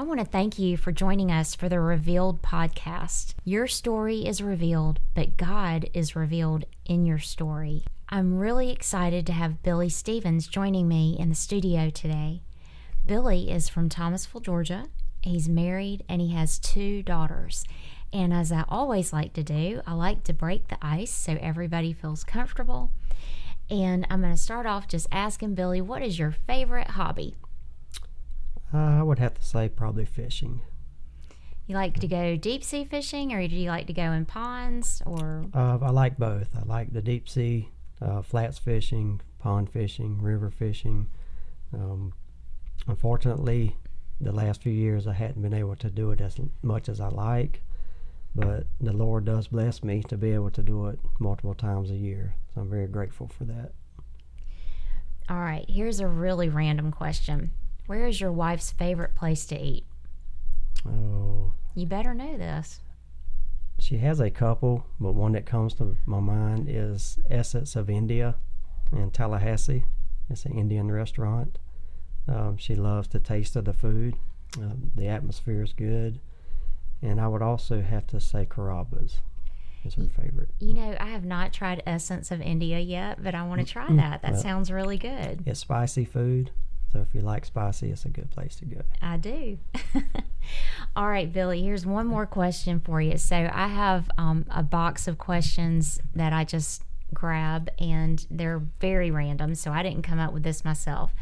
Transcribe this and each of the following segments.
I want to thank you for joining us for the Revealed podcast. Your story is revealed, but God is revealed in your story. I'm really excited to have Billy Stevens joining me in the studio today. Billy is from Thomasville, Georgia. He's married and he has 2 daughters. And as I always like to do, I like to break the ice so everybody feels comfortable. And I'm going to start off just asking Billy, what is your favorite hobby? I would have to say probably fishing. You like to go deep sea fishing, or do you like to go in ponds? Or I like both. I like the deep sea, flats fishing, pond fishing, river fishing. Unfortunately, the last few years I hadn't been able to do it as much as I like, but the Lord does bless me to be able to do it multiple times a year. So I'm very grateful for that. All right, here's a really random question. Where is your wife's favorite place to eat? Oh, You better know this. she has a couple, but one that comes to my mind is Essence of India in Tallahassee. It's an Indian restaurant. She loves the taste of the food. The atmosphere is good. And I would also have to say Carrabba's is her favorite. You know, I have not tried Essence of India yet, but I want to try that. That sounds really good. It's spicy food. So if you like spicy, it's a good place to go. I do. All right, Billy, here's one more question for you. So I have a box of questions that I just grab, and they're very random, so I didn't come up with this myself.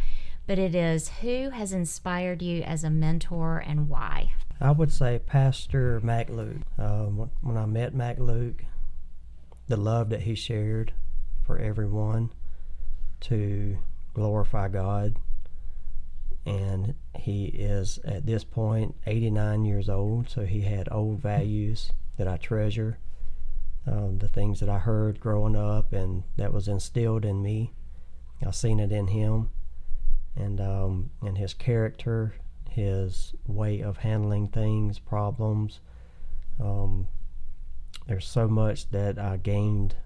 But it is, who has inspired you as a mentor and why? I would say Pastor Mac Luke. When I met Mac Luke, the love that he shared for everyone to glorify God. And he is, at this point, 89 years old, so he had old values that I treasure, the things that I heard growing up and that was instilled in me. I've seen it in him, and his character, his way of handling things, problems. There's so much that I gained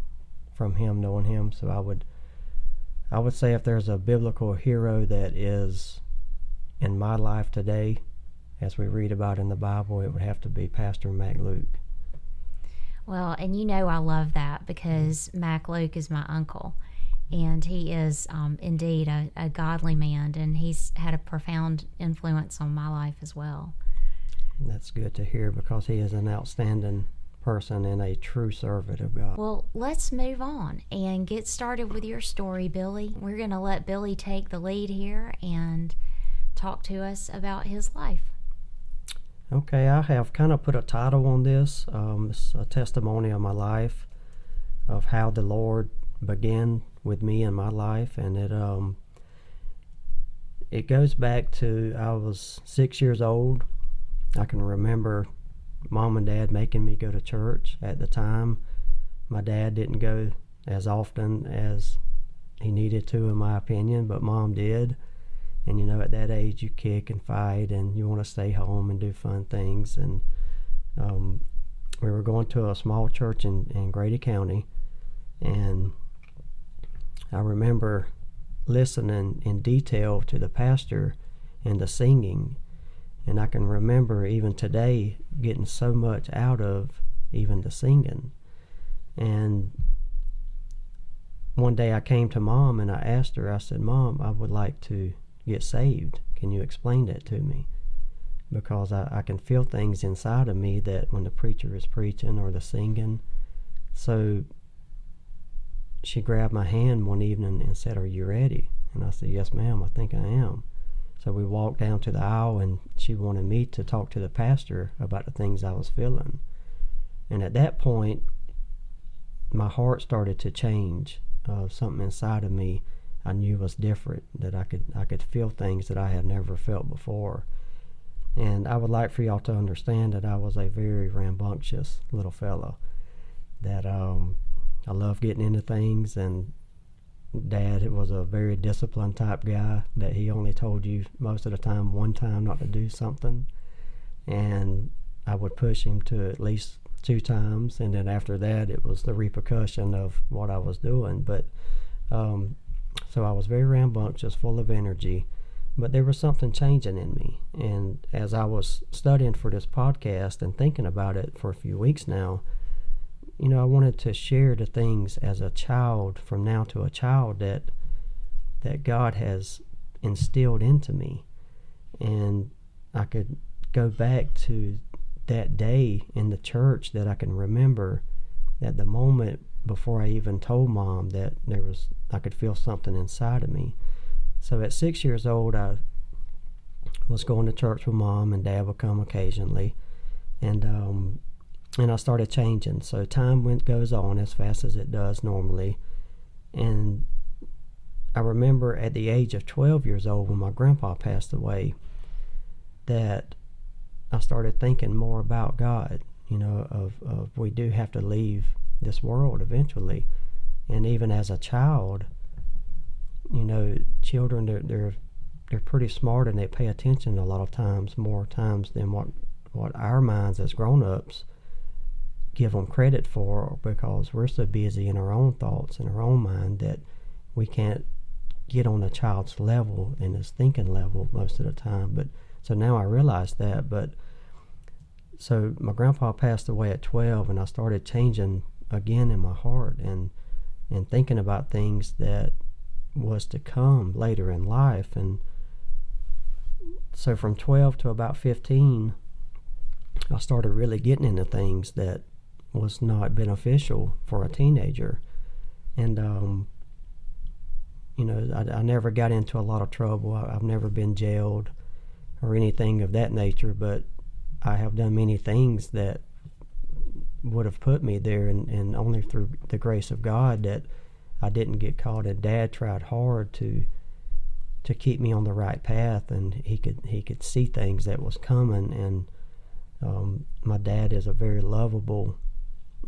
from him, knowing him. So I would say if there's a biblical hero that is in my life today, as we read about in the Bible, it would have to be Pastor Mac Luke. Well, and you know I love that because Mac Luke is my uncle, and he is indeed a godly man, and he's had a profound influence on my life as well. And that's good to hear because he is an outstanding person and a true servant of God. Well, let's move on and get started with your story, Billy. We're going to let Billy take the lead here and talk to us about his life. Okay, I have kind of put a title on this. It's a testimony of my life, of how the Lord began with me in my life, and it goes back to I was 6 years old. I can remember Mom and Dad making me go to church. At the time, my dad didn't go as often as he needed to, in my opinion, but Mom did. And you know, at that age, you kick and fight, and you want to stay home and do fun things. And we were going to a small church in Grady County, and I remember listening in detail to the pastor and the singing. And I can remember even today getting so much out of even the singing. And one day I came to Mom and I asked her, I said, Mom, I would like to get saved. Can you explain that to me? Because I can feel things inside of me that when the preacher is preaching or the singing. So she grabbed my hand one evening and said, are you ready? And I said, yes, ma'am, I think I am. So we walked down to the aisle, and she wanted me to talk to the pastor about the things I was feeling. And at that point, my heart started to change. Something inside of me I knew was different, that I could feel things that I had never felt before. And I would like for y'all to understand that I was a very rambunctious little fellow, that I love getting into things, and Dad was a very disciplined type guy, that he only told you most of the time one time not to do something, and I would push him to at least 2 times, and then after that it was the repercussion of what I was doing. But so I was very rambunctious, full of energy, But there was something changing in me. And as I was studying for this podcast and thinking about it for a few weeks now, I wanted to share the things as a child, from now to a child, that God has instilled into me. And I could go back to that day in the church that I can remember, at the moment before I even told Mom that I could feel something inside of me. So at 6 years old, I was going to church with Mom, and Dad would come occasionally, and I started changing. So time goes on as fast as it does normally, and I remember at the age of 12 years old, when my grandpa passed away, that I started thinking more about God. Of we do have to leave this world eventually, and even as a child, children, they're pretty smart, and they pay attention a lot of times, more times than what our minds as grown-ups give them credit for, because we're so busy in our own thoughts and our own mind that we can't get on a child's level and his thinking level most of the time. But so now I realize that. But so my grandpa passed away at 12, and I started changing again in my heart, and thinking about things that was to come later in life. And so from 12 to about 15, I started really getting into things that was not beneficial for a teenager. And I never got into a lot of trouble. I've never been jailed or anything of that nature, but I have done many things that would have put me there, and only through the grace of God that I didn't get caught. And Dad tried hard to keep me on the right path, and he could see things that was coming. And my dad is a very lovable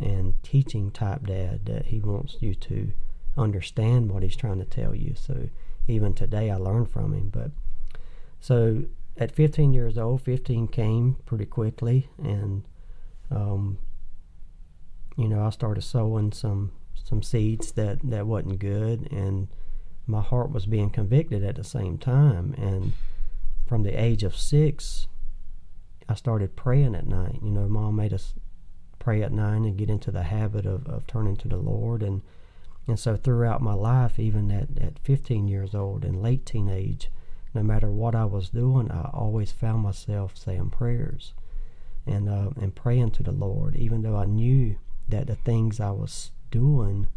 and teaching type dad, that he wants you to understand what he's trying to tell you. So even today I learn from him. But so at 15 years old, 15 came pretty quickly, and I started sowing some seeds that wasn't good, and my heart was being convicted at the same time. And from the age of 6, I started praying at night. Mom made us pray at night and get into the habit of turning to the Lord. And so throughout my life, even at 15 years old and late teenage, no matter what I was doing, I always found myself saying prayers and praying to the Lord, even though I knew that the things I was doing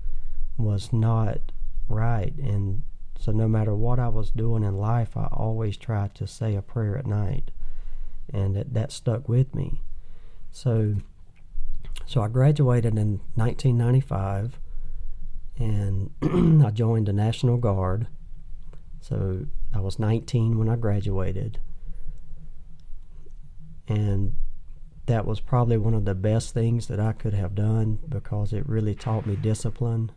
was not right. And so no matter what I was doing in life, I always tried to say a prayer at night, and that stuck with me. So I graduated in 1995, and I joined the National Guard. So I was 19 when I graduated, and that was probably one of the best things that I could have done, because it really taught me discipline.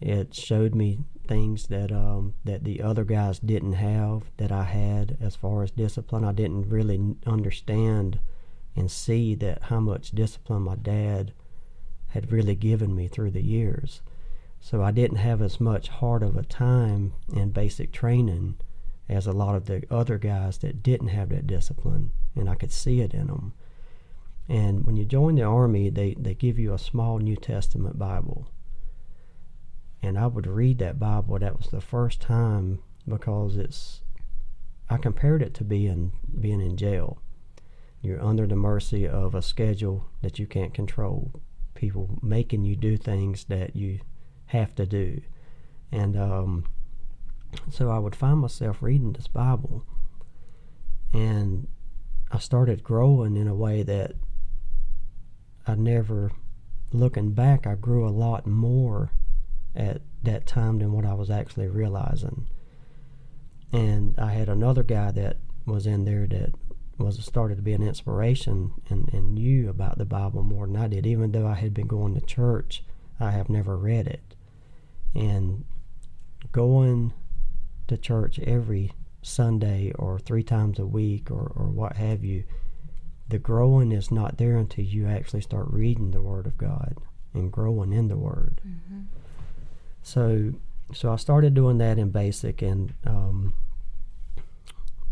It showed me things that the other guys didn't have, that I had as far as discipline. I didn't really understand and see that how much discipline my dad had really given me through the years. So I didn't have as much hard of a time in basic training as a lot of the other guys that didn't have that discipline, and I could see it in them. And when you join the Army, they give you a small New Testament Bible. And I would read that Bible. That was the first time, because I compared it to being in jail. You're under the mercy of a schedule that you can't control. People making you do things that you have to do. And so I would find myself reading this Bible, and I started growing in a way that I never, looking back, I grew a lot more at that time than what I was actually realizing. And I had another guy that was in there that started to be an inspiration and knew about the Bible more than I did. Even though I had been going to church, I have never read it. And going to church every Sunday or 3 times a week or what have you, the growing is not there until you actually start reading the Word of God and growing in the Word. Mm-hmm. So I started doing that in basic, and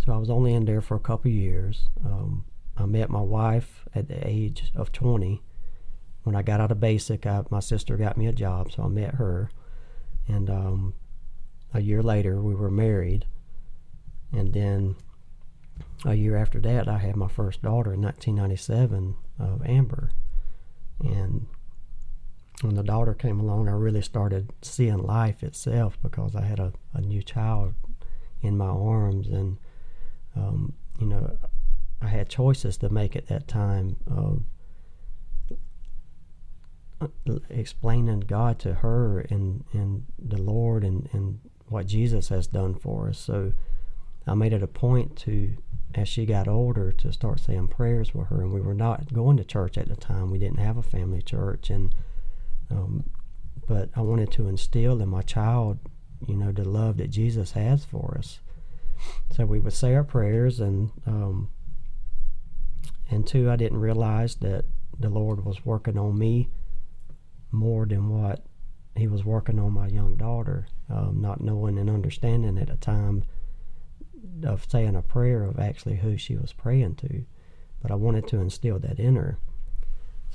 So I was only in there for a couple years. I met my wife at the age of 20. When I got out of basic, my sister got me a job, so I met her. And a year later, we were married. And then a year after that, I had my first daughter in 1997, Amber. And when the daughter came along, I really started seeing life itself, because I had a new child in my arms. And, I had choices to make at that time of explaining God to her and the Lord and what Jesus has done for us. So I made it a point to, as she got older, to start saying prayers for her. And we were not going to church at the time. We didn't have a family church. And but I wanted to instill in my child, the love that Jesus has for us. So we would say our prayers, and two, I didn't realize that the Lord was working on me more than what He was working on my young daughter, not knowing and understanding at the time of saying a prayer of actually who she was praying to. But I wanted to instill that in her.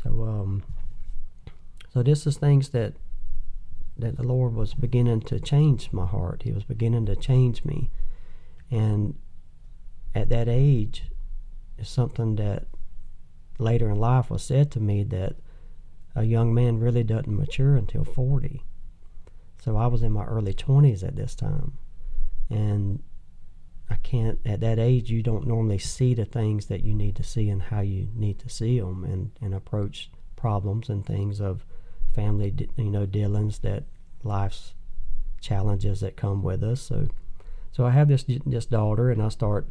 So this is things that the Lord was beginning to change my heart. He was beginning to change me. And at that age, it's something that later in life was said to me, that a young man really doesn't mature until 40. So I was in my early 20s at this time. And at that age, you don't normally see the things that you need to see and how you need to see them, and approach problems and things of family, dealings, that life's challenges that come with us. So I have this daughter, and I start,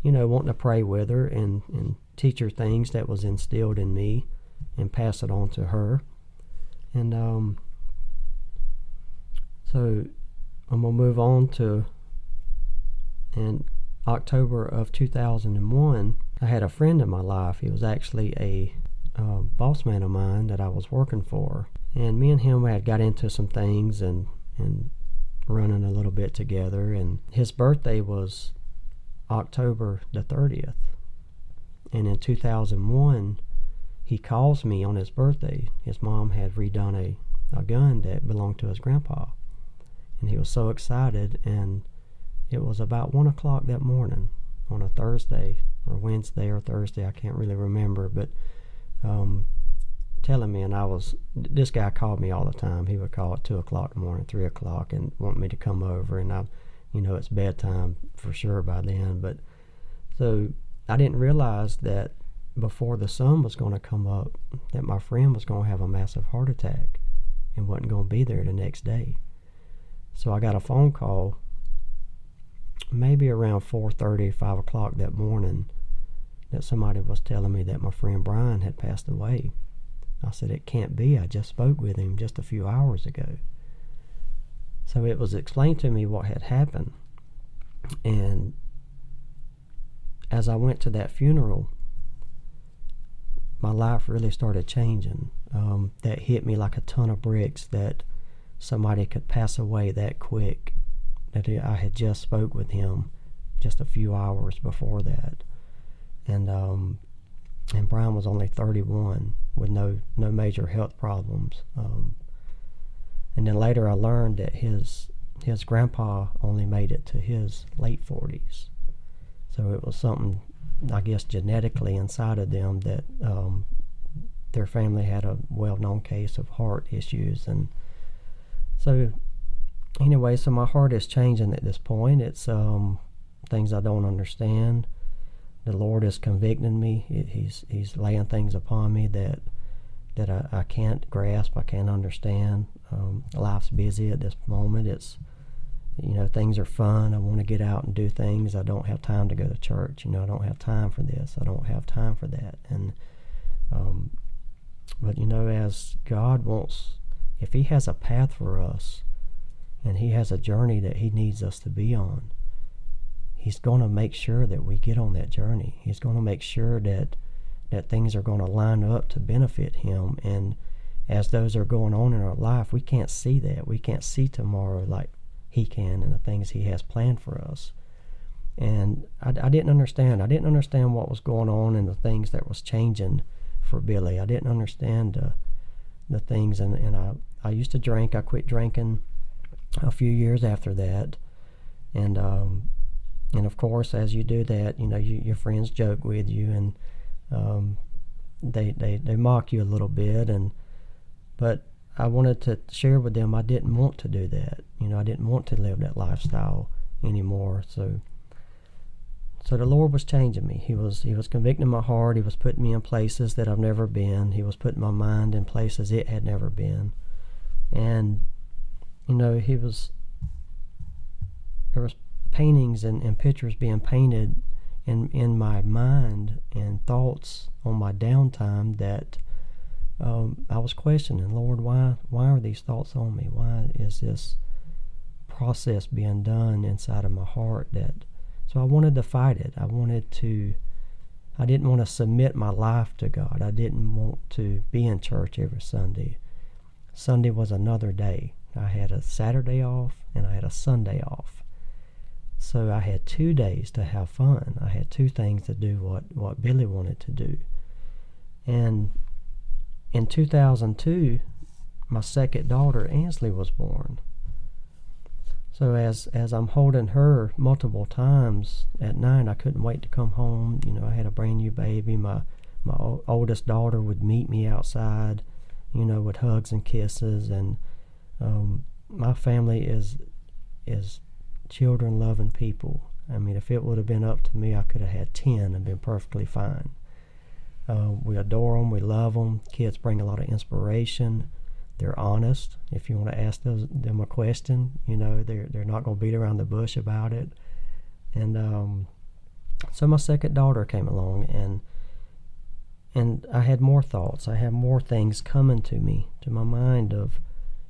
wanting to pray with her and teach her things that was instilled in me and pass it on to her. And so I'm going to move on to, in October of 2001, I had a friend in my life. He was actually a boss man of mine that I was working for. And me and him had got into some things and running a little bit together. And his birthday was October the 30th. And in 2001, he calls me on his birthday. His mom had redone a gun that belonged to his grandpa. And he was so excited, and it was about 1 o'clock that morning on a Thursday or Wednesday or Thursday, I can't really remember, but telling me, and this guy called me all the time. He would call at 2 o'clock in the morning, 3 o'clock, and want me to come over, and it's bedtime for sure by then. But so I didn't realize that before the sun was going to come up, that my friend was going to have a massive heart attack and wasn't going to be there the next day. So I got a phone call maybe around 4:30, 5 o'clock that morning, that somebody was telling me that my friend Brian had passed away. I said, it can't be. I just spoke with him just a few hours ago. So it was explained to me what had happened. And as I went to that funeral, my life really started changing. That hit me like a ton of bricks, that somebody could pass away that quick, that I had just spoke with him just a few hours before that. And Brian was only 31 with no major health problems. And then later I learned that his grandpa only made it to his late 40s. So it was something, I guess, genetically inside of them, that their family had a well-known case of heart issues. And so anyway, so my heart is changing at this point. It's things I don't understand. The Lord is convicting me. He's laying things upon me that I can't grasp, I can't understand. Life's busy at this moment. It's, things are fun. I want to get out and do things. I don't have time to go to church. I don't have time for this. I don't have time for that. And but as God wants, if He has a path for us, and He has a journey that He needs us to be on, He's going to make sure that we get on that journey. He's going to make sure that things are going to line up to benefit Him. And as those are going on in our life, we can't see that. We can't see tomorrow like He can, and the things He has planned for us. And I didn't understand. I didn't understand what was going on and the things that was changing for Billy. I didn't understand the things, and I used to drink. I quit drinking a few years after that, and of course, as you do that, your friends joke with you, and they mock you a little bit, but I wanted to share with them I didn't want to do that. I didn't want to live that lifestyle anymore. So the Lord was changing me. He was convicting my heart. He was putting me in places that I've never been. He was putting my mind in places it had never been. And there was paintings and pictures being painted in my mind and thoughts on my downtime that I was questioning, Lord, why are these thoughts on me? Why is this process being done inside of my heart? So I wanted to fight it. I didn't want to submit my life to God. I didn't want to be in church every Sunday. Sunday was another day. I had a Saturday off and I had a Sunday off. So I had 2 days to have fun. I had 2 things to do what Billy wanted to do. And in 2002, my second daughter, Ansley, was born. So as I'm holding her multiple times at night, I couldn't wait to come home. I had a brand new baby. My oldest daughter would meet me outside, with hugs and kisses. And my family is children-loving people. I mean, if it would have been up to me, I could have had 10 and been perfectly fine. We adore them. We love them. Kids bring a lot of inspiration. They're honest. If you want to ask them a question, they're not going to beat around the bush about it. And so my second daughter came along, and I had more thoughts. I had more things coming to my mind of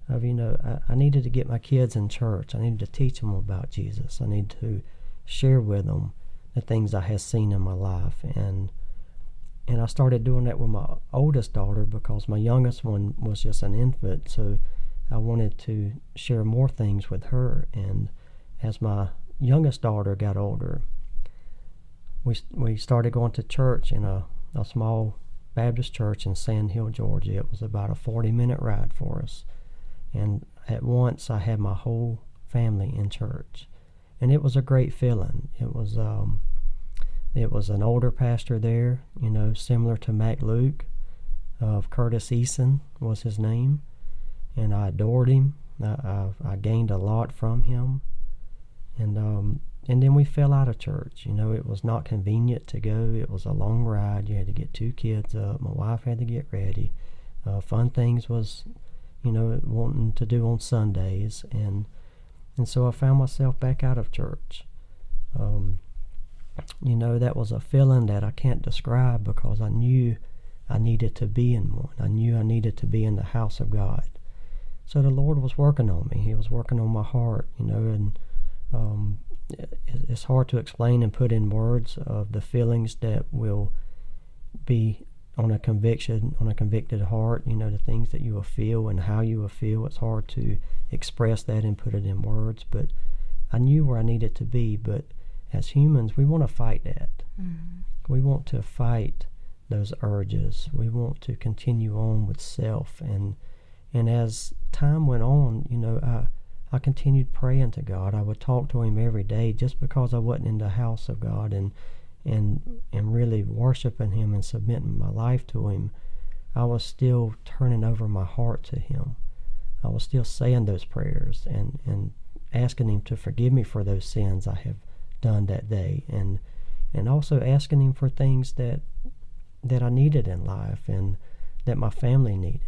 I needed to get my kids in church. I needed to teach them about Jesus. I needed to share with them the things I had seen in my life. And I started doing that with my oldest daughter because my youngest one was just an infant, so I wanted to share more things with her. And as my youngest daughter got older, we started going to church in a small Baptist church in Sand Hill, Georgia. It was about a 40-minute ride for us. And at once I had my whole family in church. And it was a great feeling. It was an older pastor there, similar to Mac Luke, of Curtis Eason was his name. And I adored him. I gained a lot from him. And then we fell out of church. It was not convenient to go. It was a long ride. You had to get 2 kids up. My wife had to get ready. Fun things was, wanting to do on Sundays. And so I found myself back out of church. That was a feeling that I can't describe because I knew I needed to be in one. I knew I needed to be in the house of God. So the Lord was working on me. He was working on my heart, and it's hard to explain and put in words of the feelings that will be on a convicted heart, the things that you will feel and how you will feel. It's hard to express that and put it in words, but I knew where I needed to be. But as humans, we want to fight that. Mm-hmm. We want to fight those urges. We want to continue on with self. And as time went on, I continued praying to God. I would talk to Him every day just because I wasn't in the house of God and really worshiping Him and submitting my life to Him. I was still turning over my heart to Him. I was still saying those prayers and asking Him to forgive me for those sins I have done that day, and also asking Him for things that I needed in life and that my family needed.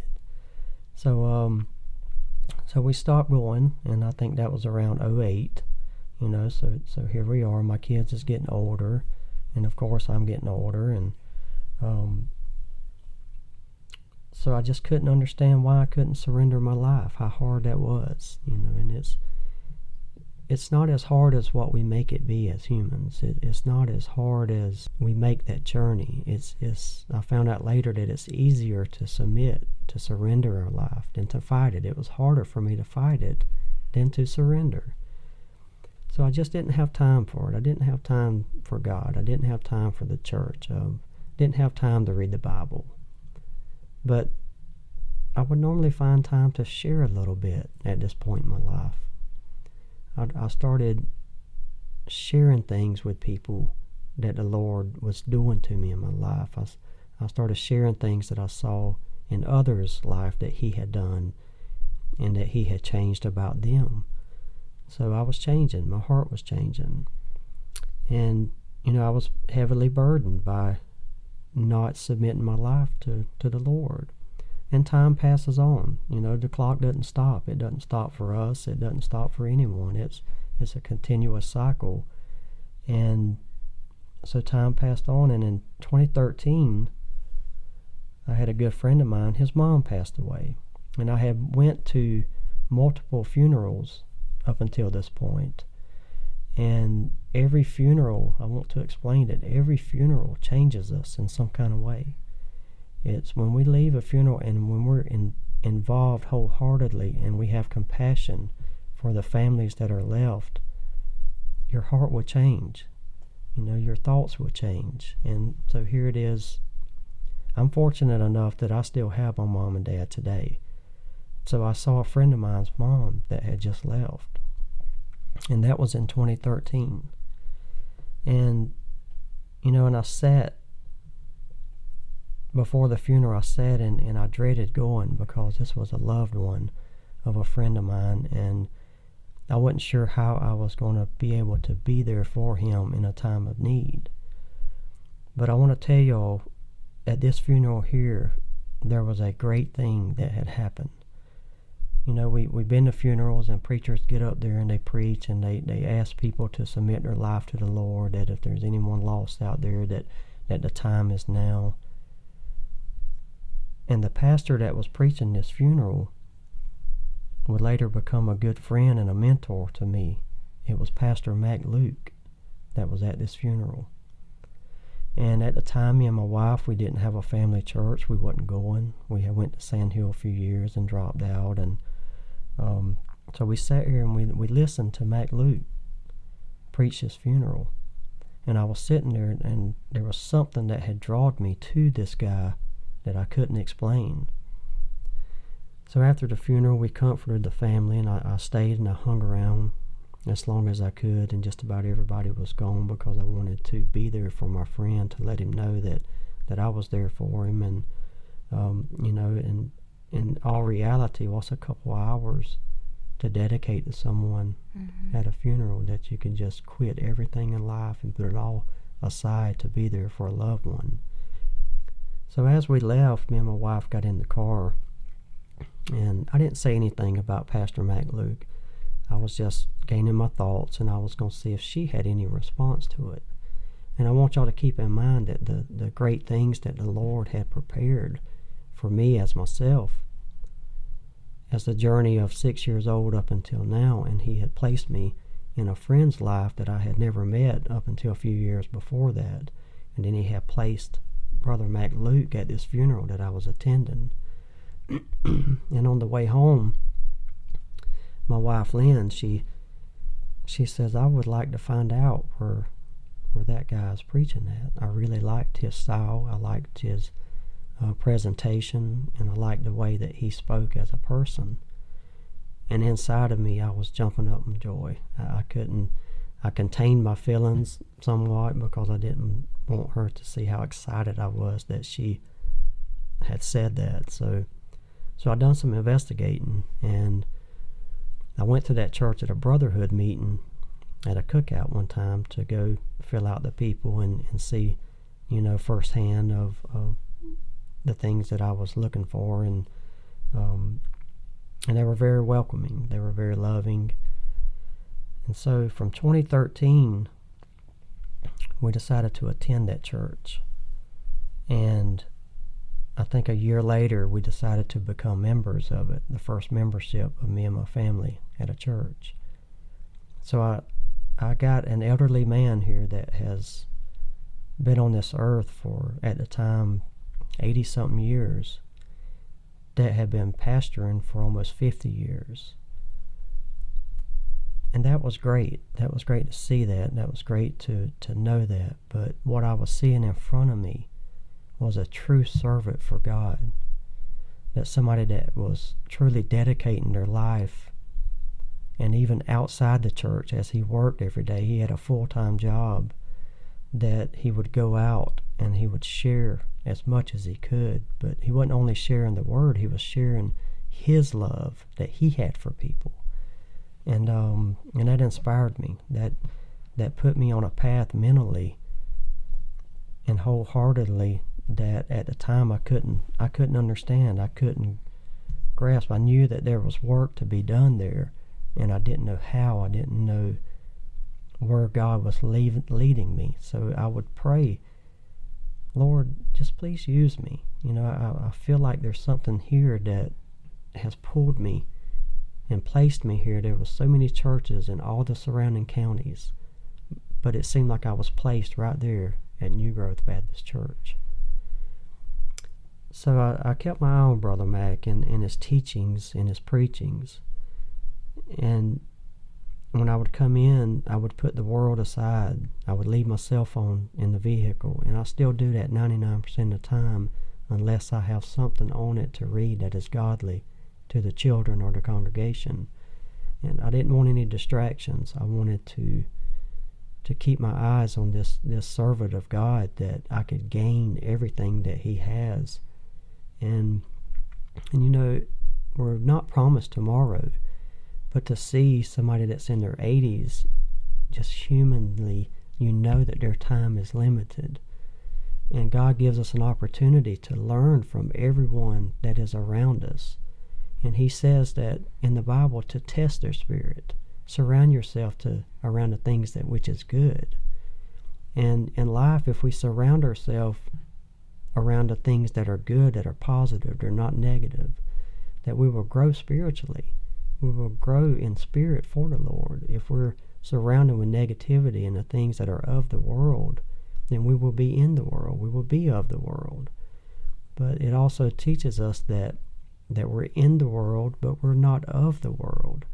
So we stopped going, and I think that was around 2008. So here we are. My kids is getting older, and of course I'm getting older, and so I just couldn't understand why I couldn't surrender my life, how hard that was, and it's not as hard as what we make it be as humans. It's not as hard as we make that journey. I found out later that it's easier to submit, to surrender our life than to fight it. It was harder for me to fight it than to surrender. So I just didn't have time for it. I didn't have time for God. I didn't have time for the church. Didn't have time to read the Bible. But I would normally find time to share a little bit at this point in my life. I started sharing things with people that the Lord was doing to me in my life. I started sharing things that I saw in others' life that He had done and that He had changed about them. So I was changing. My heart was changing. And, I was heavily burdened by not submitting my life to the Lord. And time passes on. The clock doesn't stop. It doesn't stop for us. It doesn't stop for anyone. It's a continuous cycle. And so time passed on, and in 2013, I had a good friend of mine. His mom passed away. And I had went to multiple funerals up until this point. And every funeral, I want to explain it, every funeral changes us in some kind of way. It's when we leave a funeral and when we're involved wholeheartedly and we have compassion for the families that are left, your heart will change. Your thoughts will change. And so here it is. I'm fortunate enough that I still have my mom and dad today. So I saw a friend of mine's mom that had just left. And that was in 2013. And, and I sat before the funeral, and I dreaded going because this was a loved one of a friend of mine, and I wasn't sure how I was going to be able to be there for him in a time of need. But I want to tell y'all, at this funeral here, there was a great thing that had happened. We've been to funerals and preachers get up there and they preach and they ask people to submit their life to the Lord, that if there's anyone lost out there, that the time is now. And the pastor that was preaching this funeral would later become a good friend and a mentor to me. It was Pastor Mac Luke that was at this funeral. And at the time, me and my wife, we didn't have a family church. We wasn't going. We had went to Sand Hill a few years and dropped out. And so we sat here and we listened to Mac Luke preach his funeral. And I was sitting there, and there was something that had drawn me to this guy that I couldn't explain. So after the funeral, we comforted the family, and I stayed and I hung around as long as I could, and just about everybody was gone because I wanted to be there for my friend, to let him know that I was there for him. And and in all reality, what's a couple hours to dedicate to someone at a funeral, that you can just quit everything in life and put it all aside to be there for a loved one. So as we left, me and my wife got in the car, and I didn't say anything about Pastor Mac Luke. I was just gaining my thoughts, and I was going to see if she had any response to it. And I want y'all to keep in mind that the great things that the Lord had prepared for me as myself, as the journey of 6 years old up until now, and He had placed me in a friend's life that I had never met up until a few years before that. And then He had placed Brother Mac Luke at this funeral that I was attending. And on the way home, my wife Lynn, she says, I would like to find out where that guy's preaching at. I really liked his style. I liked his presentation, and I liked the way that he spoke as a person. And inside of me, I was jumping up in joy. I contained my feelings somewhat because I didn't want her to see how excited I was that she had said that. So I done some investigating, and I went to that church at a brotherhood meeting at a cookout one time to go fill out the people and see, firsthand of the things that I was looking for. And they were very welcoming. They were very loving. And so from 2013, we decided to attend that church. And I think a year later, we decided to become members of it, the first membership of me and my family at a church. So I got an elderly man here that has been on this earth for, at the time, 80-something years, that had been pastoring for almost 50 years. And that was great. That was great to see that. That was great to know that. But what I was seeing in front of me was a true servant for God. That somebody that was truly dedicating their life, and even outside the church, as he worked every day, he had a full-time job, that he would go out and he would share as much as he could. But he wasn't only sharing the word, he was sharing his love that he had for people. And that inspired me. That put me on a path mentally and wholeheartedly that at the time I couldn't understand. I couldn't grasp. I knew that there was work to be done there, and I didn't know how. I didn't know where God was leading me. So I would pray, Lord, just please use me. I feel like there's something here that has pulled me and placed me here. There were so many churches in all the surrounding counties, but it seemed like I was placed right there at New Growth Baptist Church. So I kept my eye on Brother Mac and his teachings and his preachings. And when I would come in, I would put the world aside. I would leave my cell phone in the vehicle, and I still do that 99% of the time, unless I have something on it to read that is godly to the children or the congregation. And I didn't want any distractions. I wanted to keep my eyes on this servant of God, that I could gain everything that he has. And we're not promised tomorrow, but to see somebody that's in their 80s, just humanly, that their time is limited. And God gives us an opportunity to learn from everyone that is around us. And he says that in the Bible, to test their spirit. Surround yourself around the things that which is good. And in life, if we surround ourselves around the things that are good, that are positive, they're not negative, that we will grow spiritually. We will grow in spirit for the Lord. If we're surrounded with negativity and the things that are of the world, then we will be in the world. We will be of the world. But it also teaches us that we're in the world, but we're not of the world.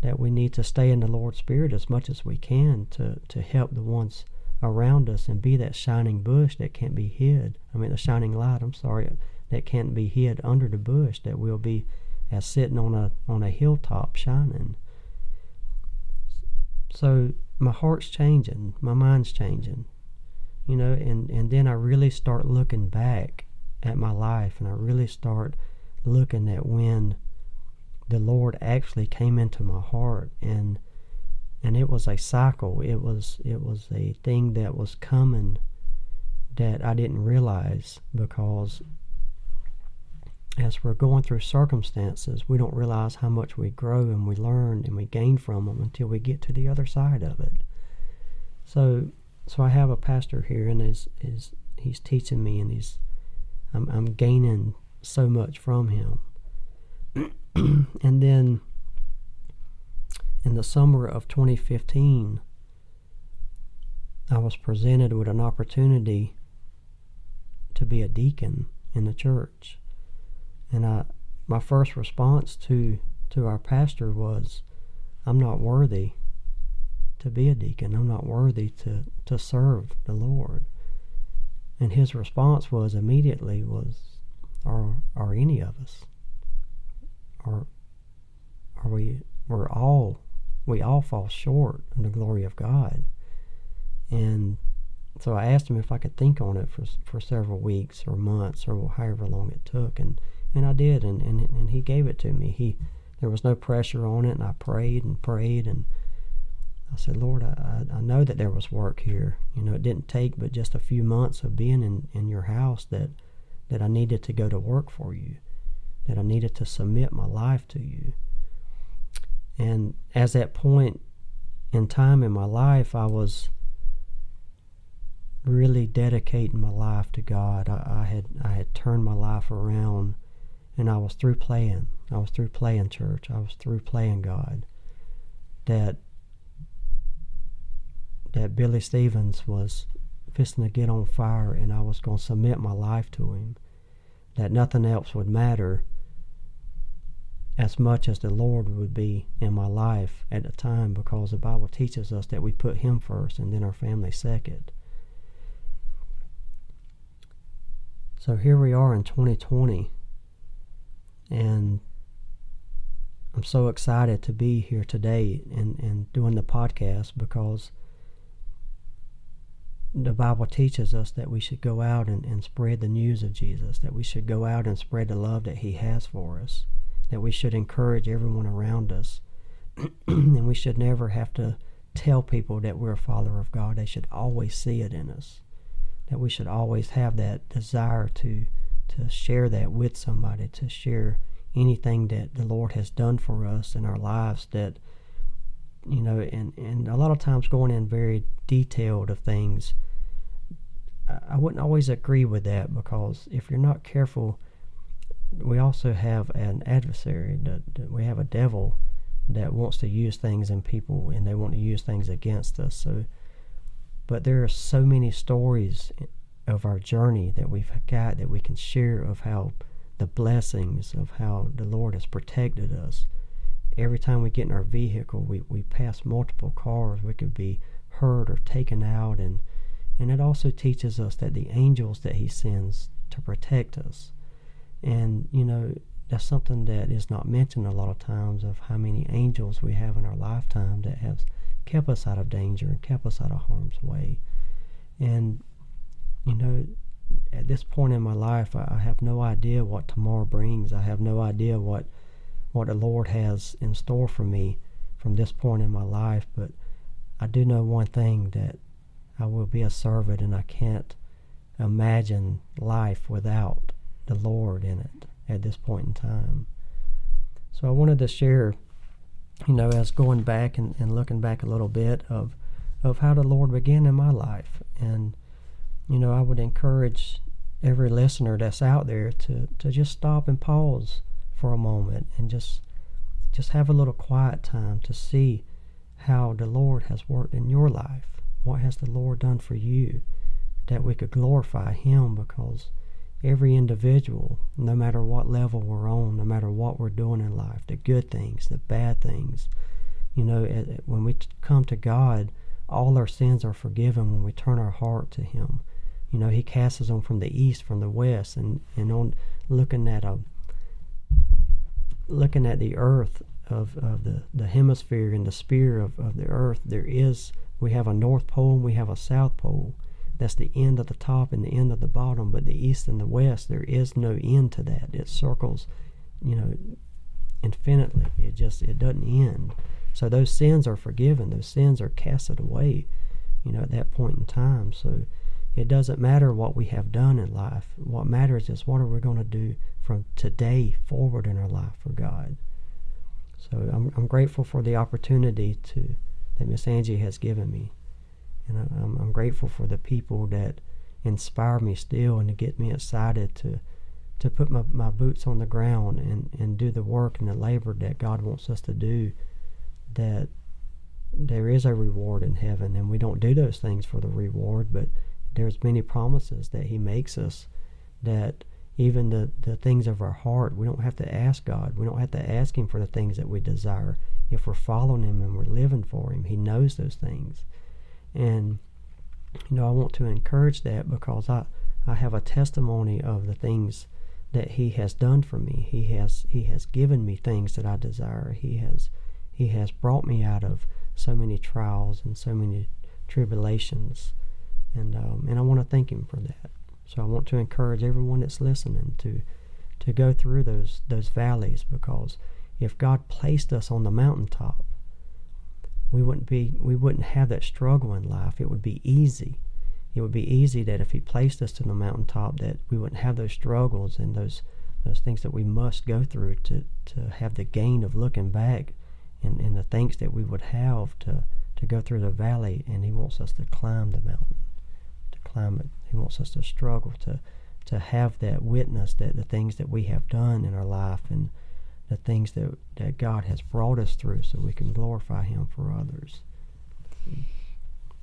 That we need to stay in the Lord's Spirit as much as we can to help the ones around us and be that shining bush that can't be hid. The shining light, that can't be hid under the bush, that we'll be as sitting on a hilltop shining. So my heart's changing, my mind's changing, and then I really start looking back at my life, and I really start looking at when the Lord actually came into my heart, and it was a cycle. It was a thing that was coming that I didn't realize, because as we're going through circumstances, we don't realize how much we grow and we learn and we gain from them until we get to the other side of it. So I have a pastor here, and he's teaching me, and I'm gaining so much from him. And then in the summer of 2015, I was presented with an opportunity to be a deacon in the church. And my first response to our pastor was, I'm not worthy to be a deacon. I'm not worthy to serve the Lord. And his response was immediately are any of us? We all fall short of the glory of God. And so I asked him if I could think on it for several weeks or months or however long it took, and I did, and he gave it to me. There was no pressure on it, and I prayed, and I said, Lord, I know that there was work here. It didn't take but just a few months of being in your house that I needed to go to work for you, that I needed to submit my life to you. And as that point in time in my life, I was really dedicating my life to God. I had turned my life around, and I was through playing. I was through playing church. I was through playing God. That Billy Stevens was fixing to get on fire, and I was going to submit my life to him. That nothing else would matter as much as the Lord would be in my life at the time, because the Bible teaches us that we put Him first and then our family second. So here we are in 2020, and I'm so excited to be here today and doing the podcast, because the Bible teaches us that we should go out and spread the news of Jesus, that we should go out and spread the love that He has for us, that we should encourage everyone around us, and we should never have to tell people that we're a follower of God. They should always see it in us, that we should always have that desire to share that with somebody, to share anything that the Lord has done for us in our lives, that, you know, and a lot of times going in very detailed of things, I wouldn't always agree with that, because if you're not careful, we also have an adversary, that we have a devil that wants to use things in people, and they want to use things against us. So, but there are so many stories of our journey that we've got that we can share, of how the blessings of how the Lord has protected us. Every time we get in our vehicle, we pass multiple cars. We could be hurt or taken out, and it also teaches us that the angels that He sends to protect us. And, you know, that's something that is not mentioned a lot of times, of how many angels we have in our lifetime that have kept us out of danger and kept us out of harm's way. And, you know, at this point in my life, I have no idea what tomorrow brings. I have no idea what the Lord has in store for me from this point in my life, but I do know one thing, that I will be a servant, and I can't imagine life without the Lord in it at this point in time. So I wanted to share, you know, as going back and looking back a little bit of how the Lord began in my life. And, you know, I would encourage every listener that's out there to just stop and pause for a moment and just have a little quiet time to see how the Lord has worked in your life. What has the Lord done for you, that we could glorify Him, because every individual, no matter what level we're on, no matter what we're doing in life, the good things, the bad things, you know, when we come to God, all our sins are forgiven when we turn our heart to Him. You know, He casts them from the east, from the west, and on looking at the earth of the hemisphere and the sphere of the earth, we have a north pole and we have a south pole. That's the end of the top and the end of the bottom. But the east and the west, there is no end to that. It circles, you know, infinitely. It doesn't end. So those sins are forgiven. Those sins are casted away, you know, at that point in time. So it doesn't matter what we have done in life. What matters is, what are we going to do from today forward in our life for God. So I'm grateful for the opportunity that Miss Angie has given me. And I'm grateful for the people that inspire me still, and to get me excited to put my boots on the ground and do the work and the labor that God wants us to do, that there is a reward in heaven. And we don't do those things for the reward, but there's many promises that He makes us, that even the things of our heart, we don't have to ask God. We don't have to ask Him for the things that we desire. If we're following Him and we're living for Him, He knows those things. And, you know, I want to encourage that, because I have a testimony of the things that He has done for me. He has given me things that I desire. He has brought me out of so many trials and so many tribulations. And I want to thank Him for that. So I want to encourage everyone that's listening to go through those valleys, because if God placed us on the mountaintop, we wouldn't have that struggle in life. It would be easy. It would be easy that if He placed us on the mountaintop, that we wouldn't have those struggles and those things that we must go through to have the gain of looking back, and the things that we would have to go through the valley. And He wants us to climb the mountain, to climb it. He wants us to struggle to have that witness, that the things that we have done in our life, and the things that God has brought us through, so we can glorify Him for others.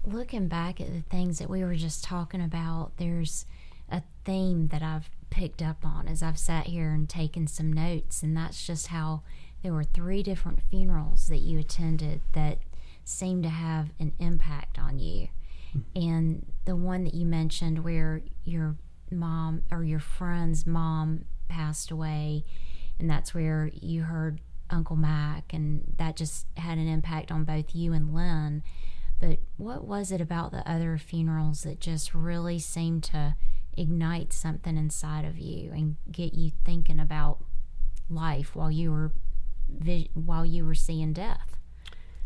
Looking back at the things that we were just talking about, there's a theme that I've picked up on as I've sat here and taken some notes, and that's just how there were 3 different funerals that you attended that seemed to have an impact on you. And the one that you mentioned where your mom or your friend's mom passed away, and that's where you heard Uncle Mac, and that just had an impact on both you and Lynn. But what was it about the other funerals that just really seemed to ignite something inside of you and get you thinking about life while you were seeing death?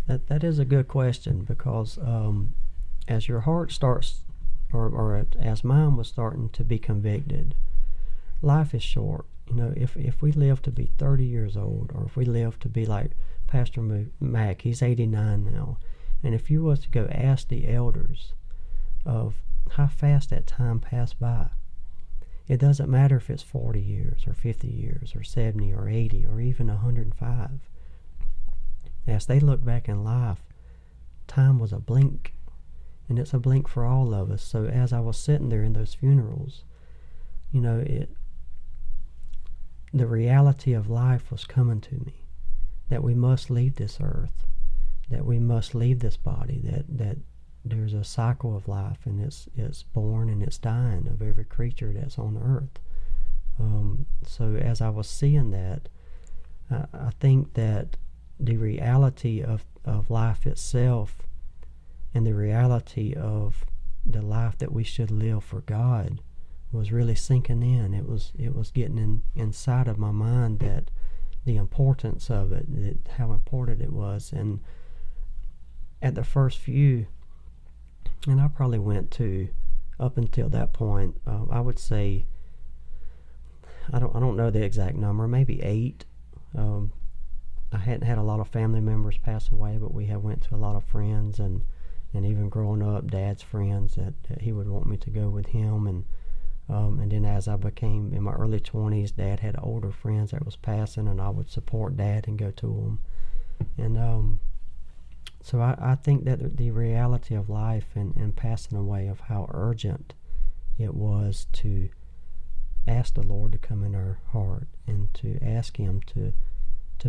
That is a good question, because as your heart starts, or as mine was starting to be convicted, life is short. If we live to be 30 years old, or if we live to be like Pastor Mac, he's 89 now, and if you was to go ask the elders of how fast that time passed by, it doesn't matter if it's 40 years or 50 years or 70 or 80 or even 105. As they look back in life, time was a blink, and it's a blink for all of us. So as I was sitting there in those funerals, the reality of life was coming to me, that we must leave this earth, that we must leave this body, that there's a cycle of life, and it's born and it's dying of every creature that's on earth. So as I was seeing that, I think that the reality of life itself and the reality of the life that we should live for God was really sinking in. It was getting inside of my mind, that the importance of it, how important it was. And at the first few, and I probably went to, up until that point, I would say, I don't know the exact number, maybe 8. I hadn't had a lot of family members pass away, but we had went to a lot of friends, and even growing up, Dad's friends, that he would want me to go with him. And then as I became in my early 20s, Dad had older friends that was passing, and I would support Dad and go to them. And so I think that the reality of life and passing away, of how urgent it was to ask the Lord to come in our heart, and to ask Him to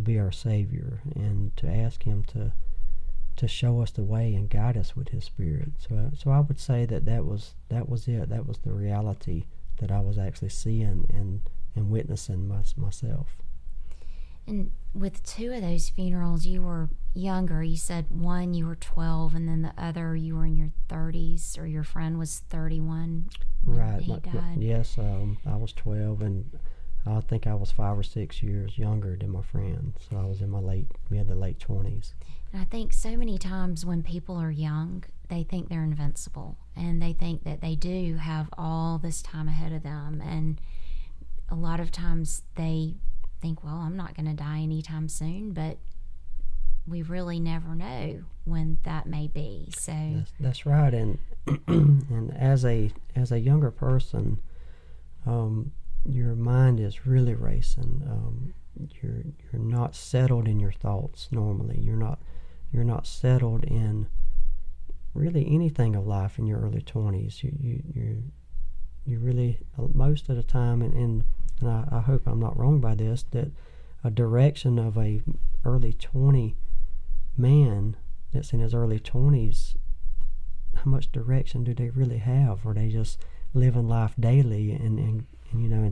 be our Savior, and to ask Him to show us the way and guide us with His Spirit. So I would say that was it. That was the reality that I was actually seeing and witnessing myself. And with 2 of those funerals, you were younger. You said one you were 12, and then the other you were in your 30s, or your friend was 31 when Right. he died. Yes, I was 12, and I think I was 5 or 6 years younger than my friend. So I was in my mid to late 20s. And I think so many times when people are young, they think they're invincible, and they think that they do have all this time ahead of them. And a lot of times they think, well, I'm not going to die anytime soon, but we really never know when that may be. So that's right. And and as a younger person, your mind is really racing. You're not settled in your thoughts normally. You're not settled in really anything of life in your early 20s. You really, most of the time, and I hope I'm not wrong by this, that a direction of a early 20 man that's in his early 20s, how much direction do they really have? Are they just living life daily and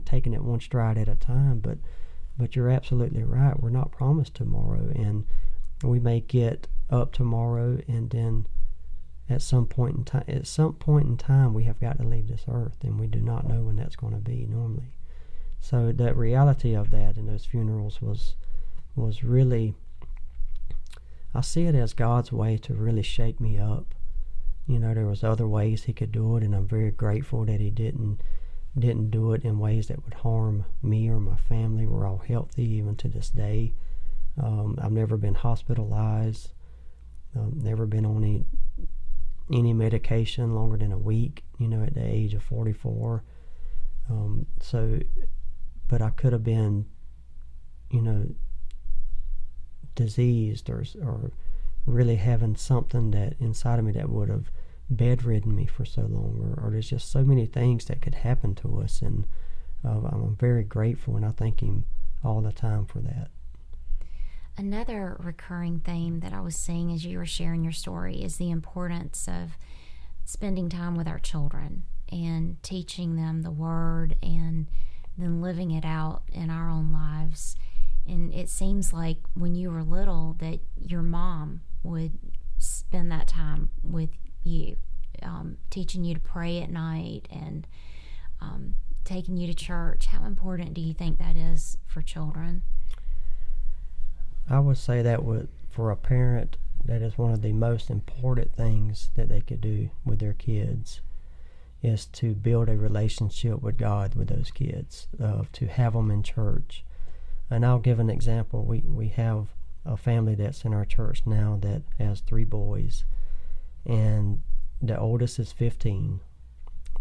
taking it one stride at a time? But you're absolutely right. We're not promised tomorrow, and we may get up tomorrow, and then at some point in time we have got to leave this earth, and we do not know when that's going to be normally. So the reality of that in those funerals was really, I see it as God's way to really shake me up. There was other ways He could do it, and I'm very grateful that He didn't do it in ways that would harm me or my family. We're all healthy even to this day. I've never been hospitalized, never been on any medication longer than a week, at the age of 44. But I could have been, diseased or really having something that inside of me that would have bedridden me for so long, or there's just so many things that could happen to us. And I'm very grateful, and I thank Him all the time for that. Another recurring theme that I was seeing as you were sharing your story is the importance of spending time with our children and teaching them the Word and then living it out in our own lives. And it seems like when you were little that your mom would spend that time with you, teaching you to pray at night and taking you to church. How important do you think that is for children? I would say that for a parent, that is one of the most important things that they could do with their kids, is to build a relationship with God with those kids, to have them in church. And I'll give an example. We have a family that's in our church now that has 3 boys, and the oldest is 15,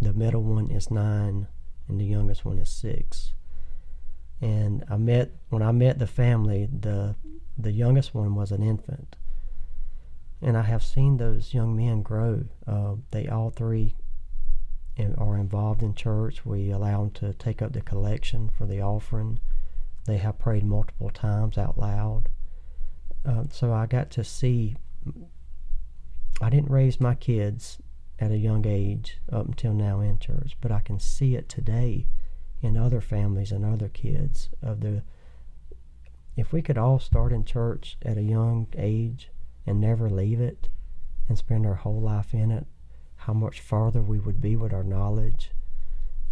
the middle one is 9, and the youngest one is 6. And when I met the family, the youngest one was an infant. And I have seen those young men grow. They all 3 are involved in church. We allow them to take up the collection for the offering. They have prayed multiple times out loud. So I got to see, I didn't raise my kids at a young age up until now in church, but I can see it today in other families and other kids. If we could all start in church at a young age and never leave it and spend our whole life in it, how much farther we would be with our knowledge,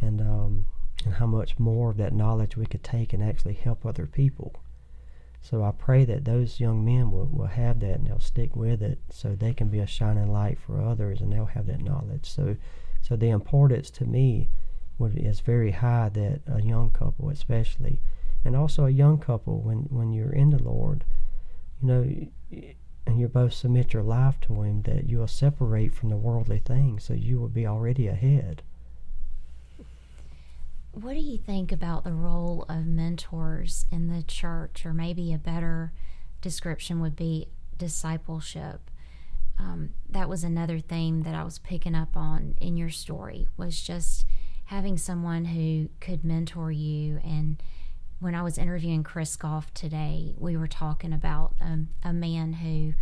and how much more of that knowledge we could take and actually help other people. So I pray that those young men will have that, and they'll stick with it so they can be a shining light for others, and they'll have that knowledge. So the importance to me is very high, that a young couple especially, and also a young couple, when you're in the Lord, and you both submit your life to Him, that you will separate from the worldly things, so you will be already ahead. What do you think about the role of mentors in the church, or maybe a better description would be discipleship? That was another theme that I was picking up on in your story, was just having someone who could mentor you. And when I was interviewing Chris Goff today, we were talking about a man who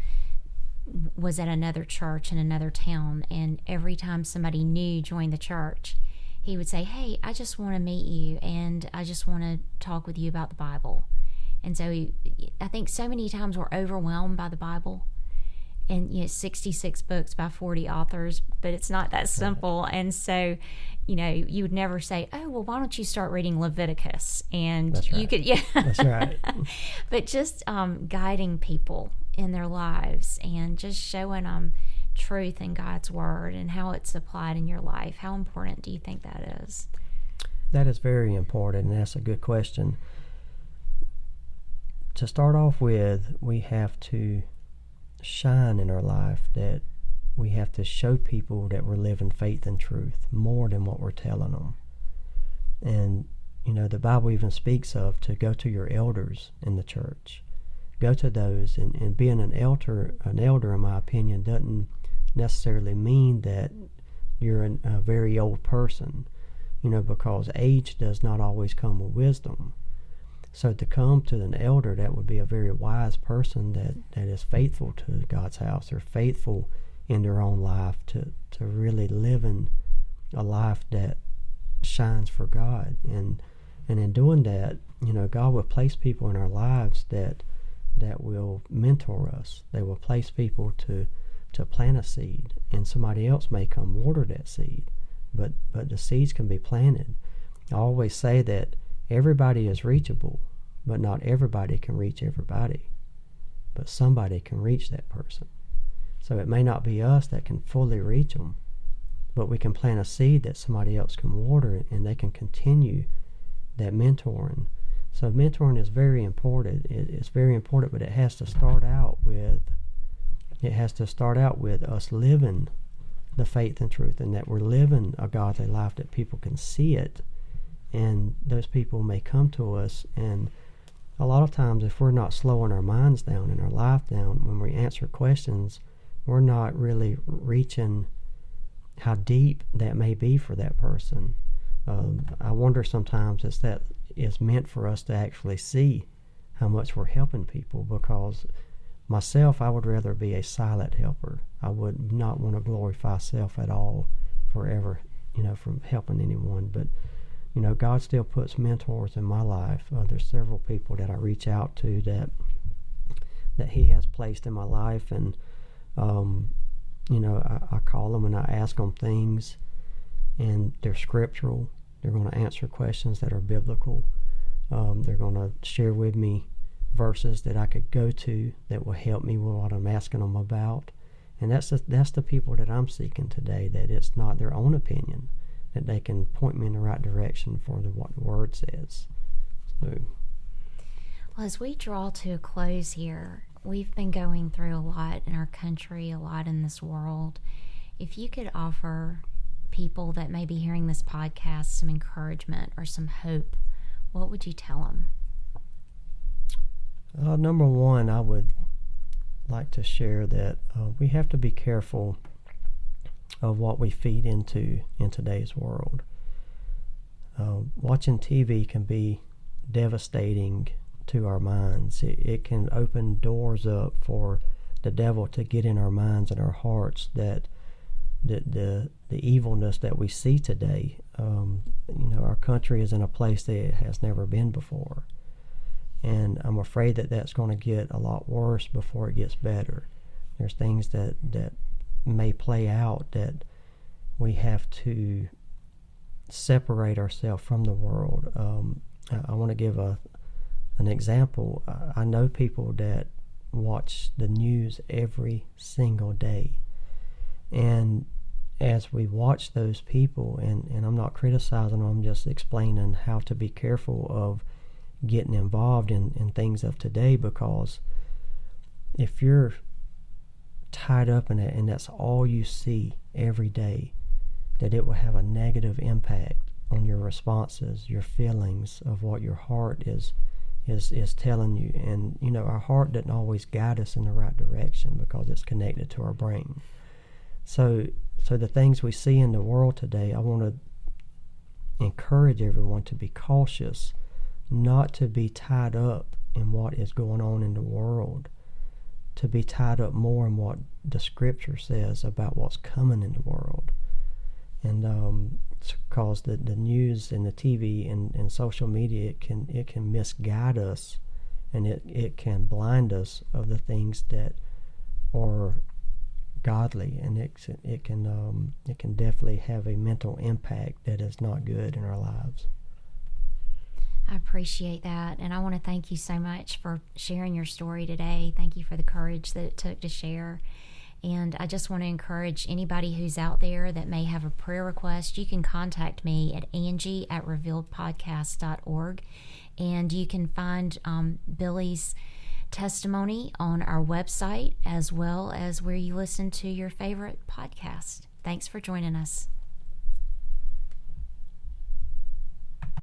was at another church in another town, and every time somebody new joined the church, he would say, "Hey, I just want to meet you, and I just want to talk with you about the Bible." And so I think so many times we're overwhelmed by the Bible, and 66 books by 40 authors, but it's not that simple. And so you would never say, "Oh, well, why don't you start reading Leviticus?" And That's right. you could, yeah. That's right. But just guiding people in their lives and just showing them truth in God's Word and how it's applied in your life. How important do you think that is? That is very important, and that's a good question. To start off with, we have to shine in our life, that we have to show people that we're living faith and truth more than what we're telling them. And the Bible even speaks of to go to your elders in the church. Go to those, and being an elder, in my opinion, doesn't necessarily mean that you're a very old person, because age does not always come with wisdom. So to come to an elder, that would be a very wise person that is faithful to God's house. They're faithful in their own life to really living a life that shines for God. And in doing that, God will place people in our lives that will mentor us. They will place people to plant a seed, and somebody else may come water that seed, but the seeds can be planted. I always say that everybody is reachable, but not everybody can reach everybody, but somebody can reach that person. So it may not be us that can fully reach them, but we can plant a seed that somebody else can water, and they can continue that mentoring. So mentoring is very important. It's very important, but it has to start out with us living the faith and truth, and that we're living a godly life, that people can see it, and those people may come to us. And a lot of times, if we're not slowing our minds down and our life down when we answer questions, we're not really reaching how deep that may be for that person. I wonder sometimes if that is meant for us to actually see how much we're helping people, because myself, I would rather be a silent helper. I would not want to glorify self at all forever, from helping anyone. But, God still puts mentors in my life. There's several people that I reach out to that He has placed in my life, and, I call them and I ask them things, and they're scriptural. They're going to answer questions that are biblical. They're going to share with me verses that I could go to that will help me with what I'm asking them about. And that's the people that I'm seeking today, that it's not their own opinion, that they can point me in the right direction for what the Word says. So, well, as we draw to a close here, we've been going through a lot in our country, a lot in this world. If you could offer people that may be hearing this podcast some encouragement or some hope, what would you tell them? Number one, I would like to share that we have to be careful of what we feed into in today's world. Watching TV can be devastating to our minds. It can open doors up for the devil to get in our minds and our hearts, that the evilness that we see today. Our country is in a place that it has never been before. And I'm afraid that that's going to get a lot worse before it gets better. There's things that may play out that we have to separate ourselves from the world. I want to give an example. I know people that watch the news every single day. And as we watch those people, and I'm not criticizing them, I'm just explaining how to be careful of getting involved in things of today, because if you're tied up in it and that's all you see every day, that it will have a negative impact on your responses, your feelings of what your heart is telling you. And our heart doesn't always guide us in the right direction because it's connected to our brain. So the things we see in the world today, I want to encourage everyone to be cautious, not to be tied up in what is going on in the world, to be tied up more in what the Scripture says about what's coming in the world. And because the news and the TV and social media, it can misguide us, and it can blind us of the things that are godly, and it can definitely have a mental impact that is not good in our lives. I appreciate that, and I want to thank you so much for sharing your story today. Thank you for the courage that it took to share. And I just want to encourage anybody who's out there that may have a prayer request, you can contact me at Angie@revealedpodcast.org, and you can find Billy's testimony on our website, as well as where you listen to your favorite podcast. Thanks for joining us.